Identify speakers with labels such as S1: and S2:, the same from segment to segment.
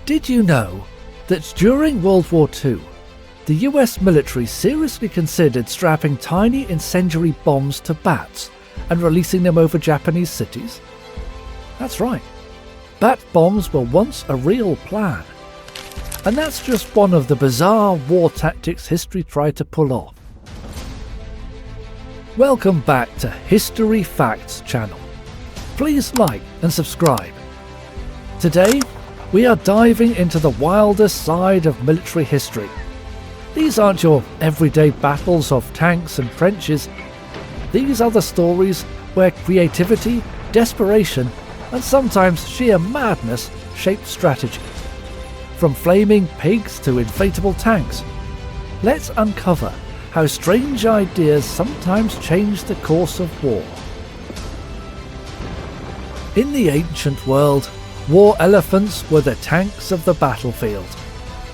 S1: Did you know that during World War II, the US military seriously considered strapping tiny incendiary bombs to bats and releasing them over Japanese cities? That's right. Bat bombs were once a real plan. And that's just one of the bizarre war tactics history tried to pull off. Welcome back to History Facts channel. Please like and subscribe. Today, we are diving into the wildest side of military history. These aren't your everyday battles of tanks and trenches. These are the stories where creativity, desperation, and sometimes sheer madness shaped strategy. From flaming pigs to inflatable tanks, let's uncover how strange ideas sometimes change the course of war. In the ancient world, war elephants were the tanks of the battlefield,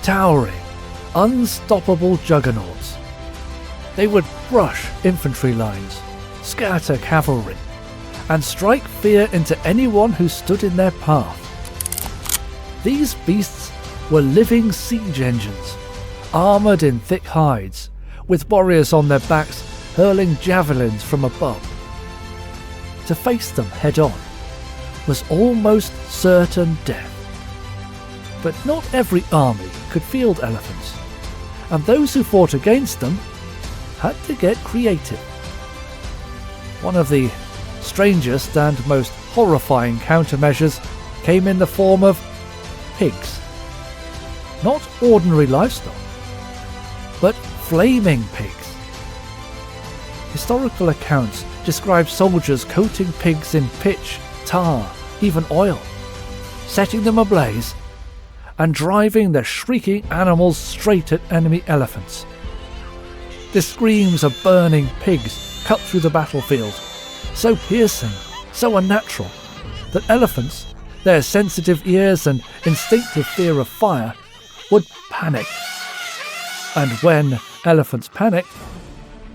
S1: towering, unstoppable juggernauts. They would crush infantry lines, scatter cavalry, and strike fear into anyone who stood in their path. These beasts were living siege engines, armoured in thick hides, with warriors on their backs hurling javelins from above. To face them head-on was almost certain death. But not every army could field elephants, and those who fought against them had to get creative. One of the strangest and most horrifying countermeasures came in the form of pigs. Not ordinary livestock, but flaming pigs. Historical accounts describe soldiers coating pigs in pitch, tar, even oil, setting them ablaze, and driving the shrieking animals straight at enemy elephants. The screams of burning pigs cut through the battlefield, so piercing, so unnatural, that elephants, their sensitive ears and instinctive fear of fire, would panic. And when elephants panicked,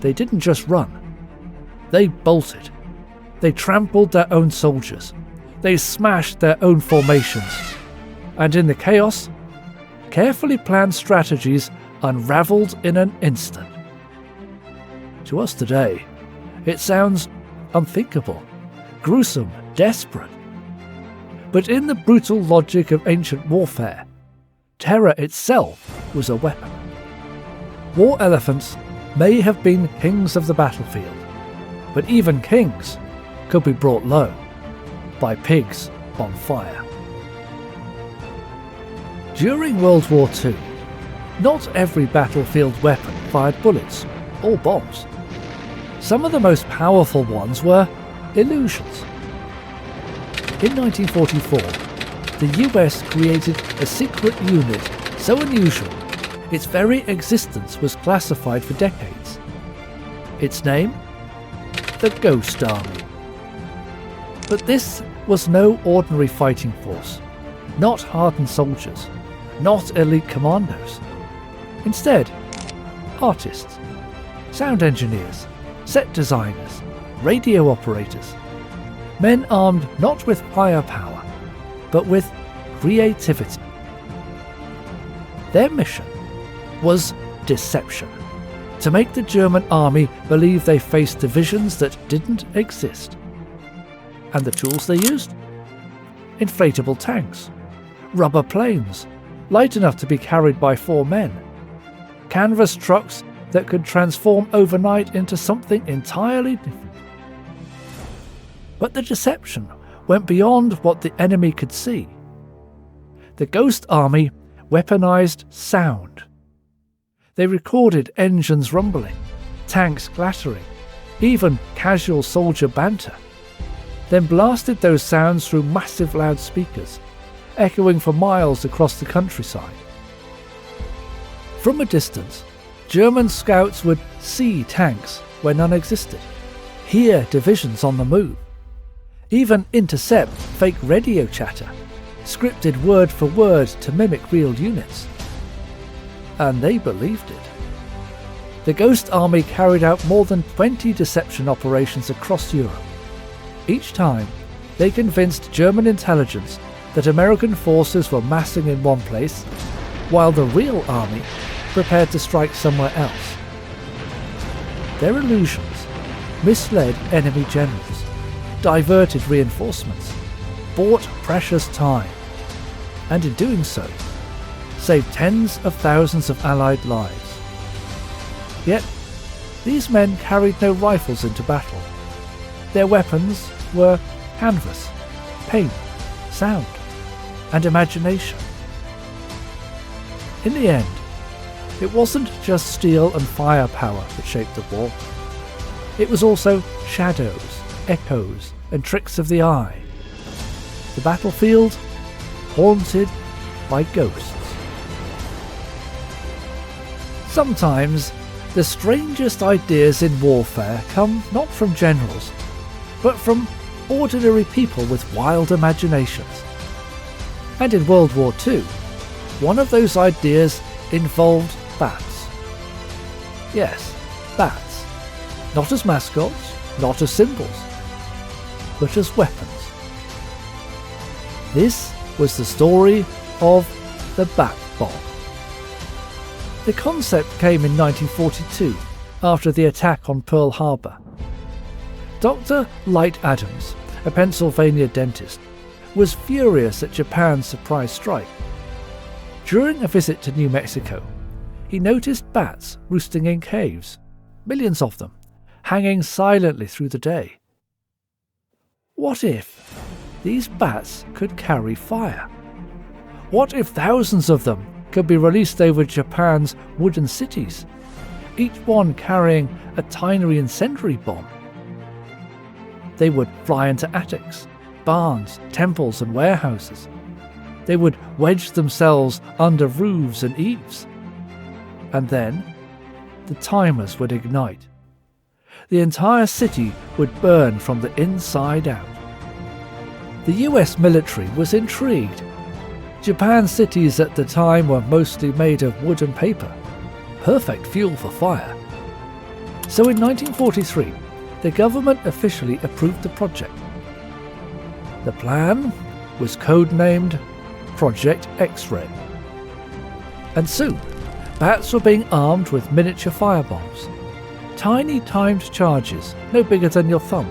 S1: they didn't just run. They bolted. They trampled their own soldiers. They smashed their own formations. And in the chaos, carefully planned strategies unravelled in an instant. To us today, it sounds unthinkable, gruesome, desperate. But in the brutal logic of ancient warfare, terror itself was a weapon. War elephants may have been kings of the battlefield, but even kings could be brought low by pigs on fire. During World War II, not every battlefield weapon fired bullets or bombs. Some of the most powerful ones were illusions. In 1944, the US created a secret unit so unusual its very existence was classified for decades. Its name? The Ghost Army. But this was no ordinary fighting force, not hardened soldiers, not elite commandos. Instead, artists, sound engineers, set designers, radio operators, men armed not with firepower, but with creativity. Their mission was deception, to make the German army believe they faced divisions that didn't exist. And the tools they used? Inflatable tanks, rubber planes, light enough to be carried by 4 men, canvas trucks that could transform overnight into something entirely different. But the deception went beyond what the enemy could see. The Ghost Army weaponized sound. They recorded engines rumbling, tanks clattering, even casual soldier banter, then blasted those sounds through massive loudspeakers, echoing for miles across the countryside. From a distance, German scouts would see tanks where none existed, hear divisions on the move, even intercept fake radio chatter, scripted word for word to mimic real units. And they believed it. The Ghost Army carried out more than 20 deception operations across Europe. Each time, they convinced German intelligence that American forces were massing in one place, while the real army prepared to strike somewhere else. Their illusions misled enemy generals, diverted reinforcements, bought precious time, and in doing so, saved tens of thousands of Allied lives. Yet, these men carried no rifles into battle. Their weapons were canvas, paint, sound, and imagination. In the end, it wasn't just steel and firepower that shaped the war. It was also shadows, echoes, and tricks of the eye. The battlefield haunted by ghosts. Sometimes, the strangest ideas in warfare come not from generals, but from ordinary people with wild imaginations. And in World War II, one of those ideas involved bats. Yes, bats. Not as mascots, not as symbols, but as weapons. This was the story of the bat bomb. The concept came in 1942, after the attack on Pearl Harbor. Dr. Light Adams, a Pennsylvania dentist, was furious at Japan's surprise strike. During a visit to New Mexico, he noticed bats roosting in caves, millions of them, hanging silently through the day. What if these bats could carry fire? What if thousands of them could be released over Japan's wooden cities, each one carrying a tiny incendiary bomb? They would fly into attics, barns, temples, and warehouses. They would wedge themselves under roofs and eaves. And then, the timers would ignite. The entire city would burn from the inside out. The US military was intrigued. Japan's cities at the time were mostly made of wood and paper, perfect fuel for fire. So in 1943, the government officially approved the project. The plan was codenamed Project X-Ray. And soon, bats were being armed with miniature firebombs, tiny timed charges no bigger than your thumb.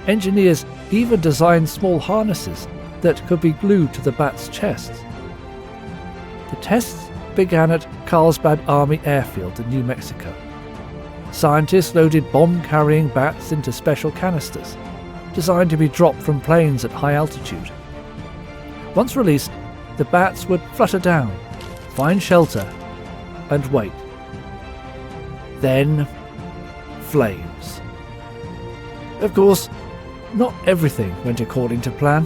S1: Engineers even designed small harnesses that could be glued to the bats' chests. The tests began at Carlsbad Army Airfield in New Mexico. Scientists loaded bomb-carrying bats into special canisters, designed to be dropped from planes at high altitude. Once released, the bats would flutter down, find shelter, and wait. Then, flames. Of course, not everything went according to plan.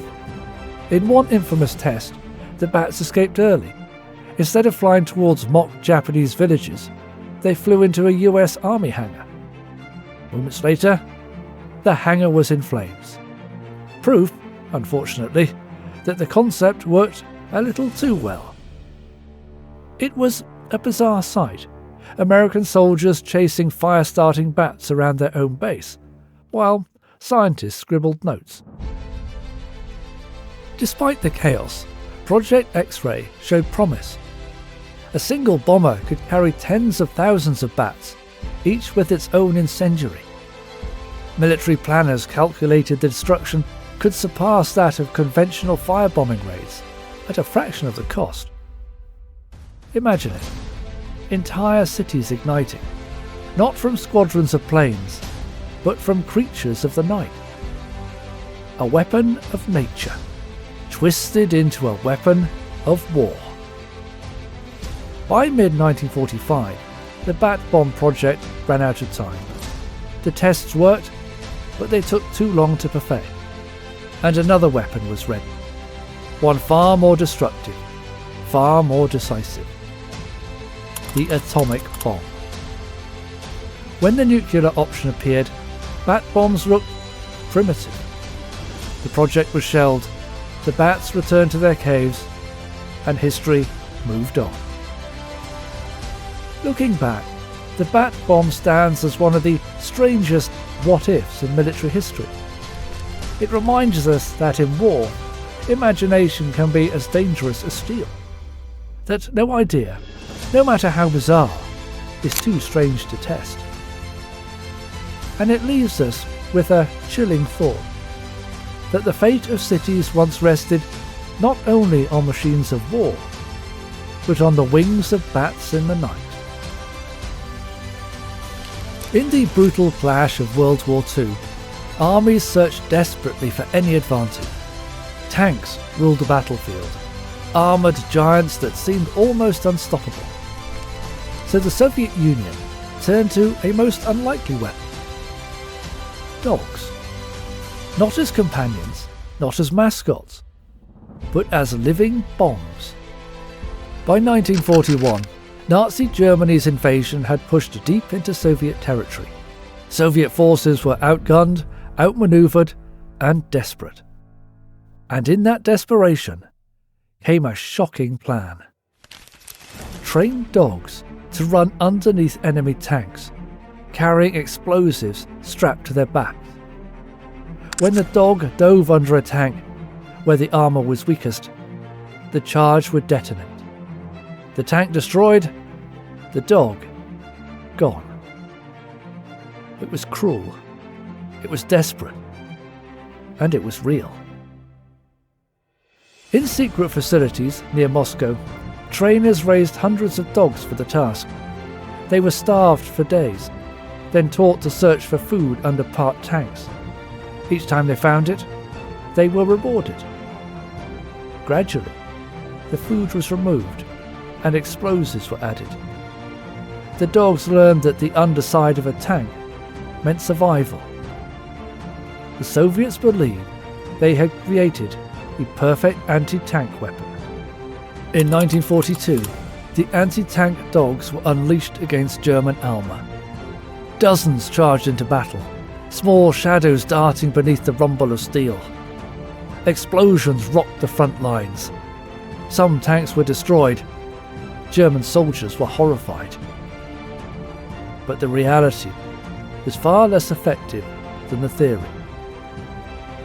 S1: In one infamous test, the bats escaped early. Instead of flying towards mock Japanese villages, they flew into a US Army hangar. Moments later, the hangar was in flames. Proof, unfortunately, that the concept worked a little too well. It was a bizarre sight, American soldiers chasing fire-starting bats around their own base, while scientists scribbled notes. Despite the chaos, Project X-Ray showed promise. A single bomber could carry tens of thousands of bats, each with its own incendiary. Military planners calculated the destruction could surpass that of conventional firebombing raids at a fraction of the cost. Imagine it. Entire cities igniting, not from squadrons of planes, but from creatures of the night. A weapon of nature, twisted into a weapon of war. By mid-1945, the Bat Bomb project ran out of time. The tests worked, but they took too long to perfect. And another weapon was ready. One far more destructive, far more decisive. The atomic bomb. When the nuclear option appeared, bat bombs looked primitive. The project was shelved, the bats returned to their caves, and history moved on. Looking back, the bat bomb stands as one of the strangest what-ifs in military history. It reminds us that in war, imagination can be as dangerous as steel. That no idea, no matter how bizarre, is too strange to test. And it leaves us with a chilling thought that the fate of cities once rested not only on machines of war, but on the wings of bats in the night. In the brutal clash of World War II, armies searched desperately for any advantage. Tanks ruled the battlefield, armoured giants that seemed almost unstoppable. So the Soviet Union turned to a most unlikely weapon: dogs. Not as companions, not as mascots, but as living bombs. By 1941, Nazi Germany's invasion had pushed deep into Soviet territory. Soviet forces were outgunned, outmaneuvered, and desperate. And in that desperation came a shocking plan. Train dogs to run underneath enemy tanks, carrying explosives strapped to their backs. When the dog dove under a tank where the armour was weakest, the charge would detonate. The tank destroyed, the dog gone. It was cruel, it was desperate, and it was real. In secret facilities near Moscow, trainers raised hundreds of dogs for the task. They were starved for days, then taught to search for food under parked tanks. Each time they found it, they were rewarded. Gradually, the food was removed and explosives were added. The dogs learned that the underside of a tank meant survival. The Soviets believed they had created the perfect anti-tank weapon. In 1942, the anti-tank dogs were unleashed against German armour. Dozens charged into battle, small shadows darting beneath the rumble of steel. Explosions rocked the front lines. Some tanks were destroyed. German soldiers were horrified. But the reality was far less effective than the theory.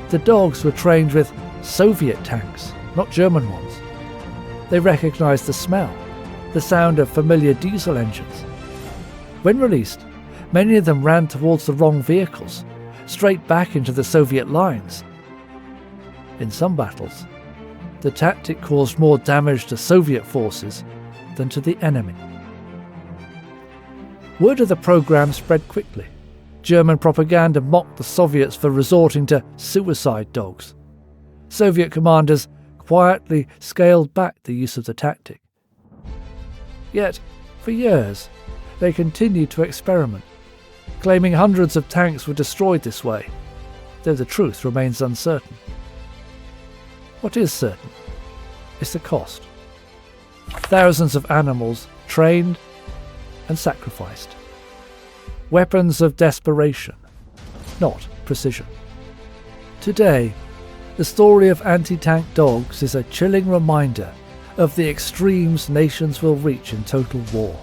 S1: The dogs were trained with Soviet tanks, not German ones. They recognized the smell, the sound of familiar diesel engines. When released, many of them ran towards the wrong vehicles, straight back into the Soviet lines. In some battles, the tactic caused more damage to Soviet forces than to the enemy. Word of the program spread quickly. German propaganda mocked the Soviets for resorting to suicide dogs. Soviet commanders quietly scaled back the use of the tactic. Yet, for years, they continued to experiment, claiming hundreds of tanks were destroyed this way, though the truth remains uncertain. What is certain is the cost. Thousands of animals trained and sacrificed. Weapons of desperation, not precision. Today, the story of anti-tank dogs is a chilling reminder of the extremes nations will reach in total war.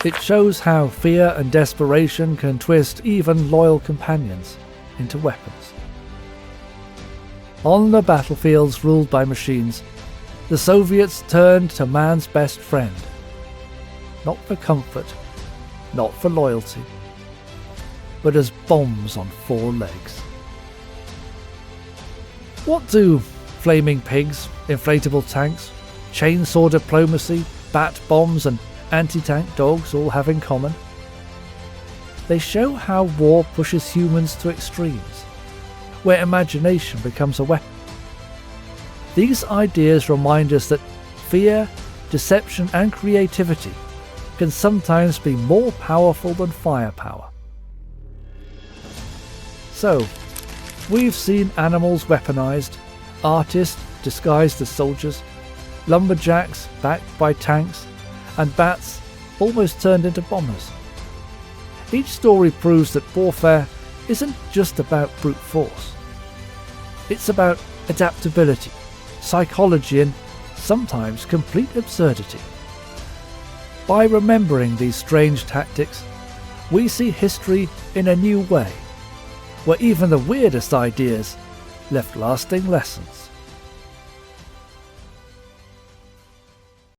S1: It shows how fear and desperation can twist even loyal companions into weapons. On the battlefields ruled by machines, the Soviets turned to man's best friend. Not for comfort, not for loyalty, but as bombs on four legs. What do flaming pigs, inflatable tanks, chainsaw diplomacy, bat bombs and anti-tank dogs all have in common? They show how war pushes humans to extremes, where imagination becomes a weapon. These ideas remind us that fear, deception and creativity can sometimes be more powerful than firepower. So, we've seen animals weaponized, artists disguised as soldiers, lumberjacks backed by tanks, and bats almost turned into bombers. Each story proves that warfare isn't just about brute force. It's about adaptability, psychology, and sometimes complete absurdity. By remembering these strange tactics, we see history in a new way, where even the weirdest ideas left lasting lessons.